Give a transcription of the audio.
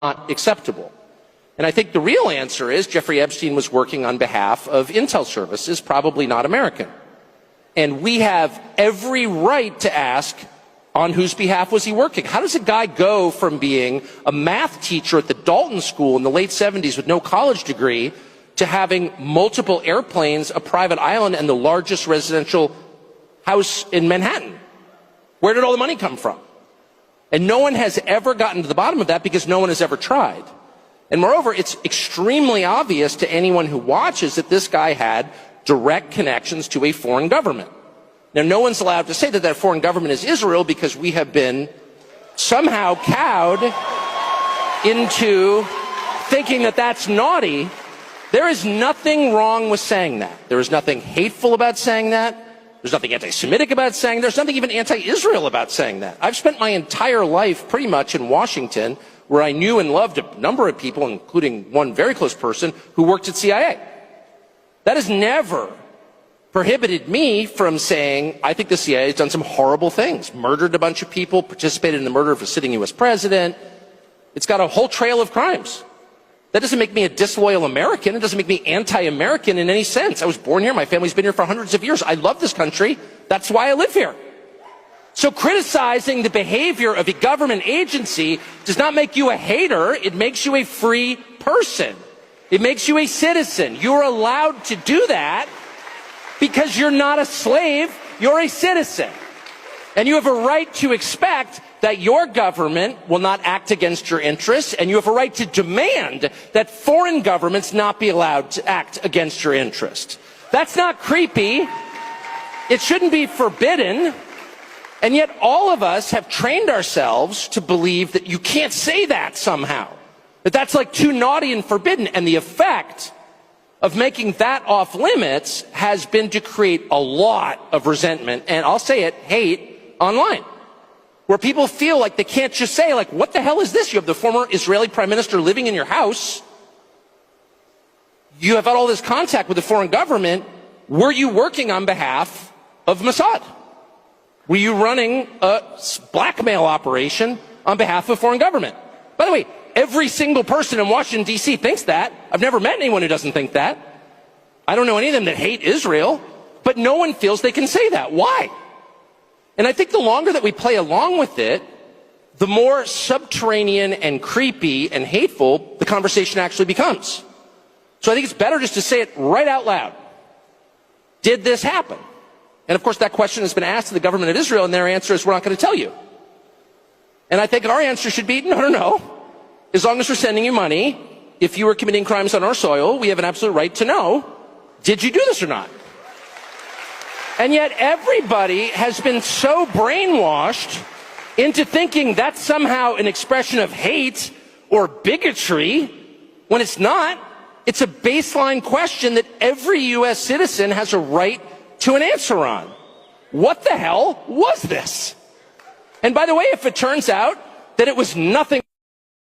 not acceptable. And I think the real answer is Jeffrey Epstein was working on behalf of intel services, probably not American. And we have every right to ask, on whose behalf was he working? How does a guy go from being a math teacher at the Dalton School in the late 70s with no college degree to having multiple airplanes, a private island, and the largest residential house in Manhattan? Where did all the money come from? And no one has ever gotten to the bottom of that because no one has ever tried. And moreover, it's extremely obvious to anyone who watches that this guy had direct connections to a foreign government. Now, no one's allowed to say that that foreign government is Israel because we have been somehow cowed into thinking that that's naughty. There is nothing wrong with saying that. There is nothing hateful about saying that. There's nothing anti-Semitic about saying that. There's nothing even anti-Israel about saying that. I've spent my entire life pretty much in Washington, where I knew and loved a number of people, including one very close person who worked at CIA. That has never prohibited me from saying, I think the CIA has done some horrible things, murdered a bunch of people, participated in the murder of a sitting U.S. president. It's got a whole trail of crimes. That doesn't make me a disloyal American. It doesn't make me anti-American in any sense. I was born here. My family's been here for hundreds of years. I love this country. That's why I live here. So criticizing the behavior of a government agency does not make you a hater. It makes you a free person. It makes you a citizen. You're allowed to do that because you're not a slave. You're a citizen. And you have a right to expect that your government will not act against your interests, and you have a right to demand that foreign governments not be allowed to act against your interests. That's not creepy. It shouldn't be forbidden. And yet all of us have trained ourselves to believe that you can't say that somehow, that that's like too naughty and forbidden. And the effect of making that off limits has been to create a lot of resentment, and I'll say it, hate online, where people feel like they can't just say, like, what the hell is this? You have the former Israeli prime minister living in your house. You have had all this contact with the foreign government. Were you working on behalf of Mossad? Were you running a blackmail operation on behalf of a foreign government? By the way, every single person in Washington, D.C. thinks that. I've never met anyone who doesn't think that. I don't know any of them that hate Israel, but no one feels they can say that. Why? And I think the longer that we play along with it, the more subterranean and creepy and hateful the conversation actually becomes. So I think it's better just to say it right out loud. Did this happen? And of course that question has been asked to the government of Israel, and their answer is, we're not going to tell you. And I think our answer should be, no. As long as we're sending you money, if you were committing crimes on our soil, we have an absolute right to know, did you do this or not? And yet everybody has been so brainwashed into thinking that's somehow an expression of hate or bigotry, when it's not. It's a baseline question that every U.S. citizen has a right to an answer on. What the hell was this? And by the way, if it turns out that it was nothing